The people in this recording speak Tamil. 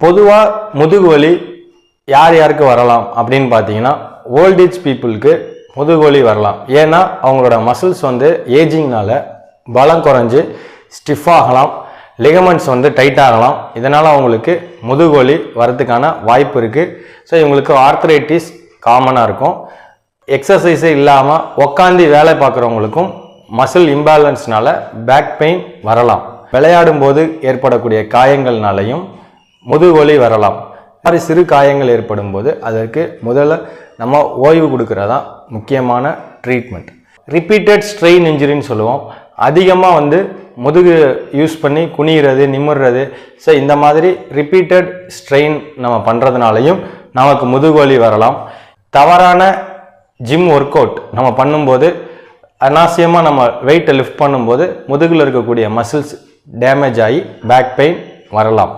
பொதுவாக முதுகு வலி யார் யாருக்கு வரலாம் அப்படின்னு பார்த்தீங்கன்னா ஓல்ட் ஏஜ் பீப்புளுக்கு முதுகு வலி வரலாம். ஏன்னா அவங்களோட மசில்ஸ் வந்து ஏஜிங்னால பலம் குறைஞ்சு ஸ்டிஃப் ஆகலாம், லிகமெண்ட்ஸ் வந்து டைட் ஆகலாம். இதனால் அவங்களுக்கு முதுகு வலி வரதுக்கான வாய்ப்பு இருக்குது. ஸோ இவங்களுக்கு ஆர்த்ரைட்டிஸ் காமனாக இருக்கும். எக்ஸசைஸே இல்லாமல் உக்காந்து வேலை பார்க்குறவங்களுக்கும் மசில் இம்பேலன்ஸ்னால பேக் பெயின் வரலாம். விளையாடும் போது ஏற்படக்கூடிய காயங்கள்னாலையும் முதுகு வலி வரலாம். மாதிரி சிறு காயங்கள் ஏற்படும் போது அதற்கு முதல்ல நம்ம ஓய்வு கொடுக்கறதா முக்கியமான ட்ரீட்மெண்ட். ரிப்பீட்டட் ஸ்ட்ரெயின் இன்ஜுரின்னு சொல்லுவோம். அதிகமாக வந்து முதுகு யூஸ் பண்ணி குனிகிறது, நிமிர்றது, ஸோ இந்த மாதிரி ரிப்பீட்டட் ஸ்ட்ரெயின் நம்ம பண்ணுறதுனாலையும் நமக்கு முதுகு வலி வரலாம். தவறான ஜிம் ஒர்க் அவுட் நம்ம பண்ணும்போது, அனாவசியமாக நம்ம வெயிட்டை லிஃப்ட் பண்ணும்போது முதுகில் இருக்கக்கூடிய மசில்ஸ் டேமேஜ் ஆகி பேக் பெயின் வரலாம்.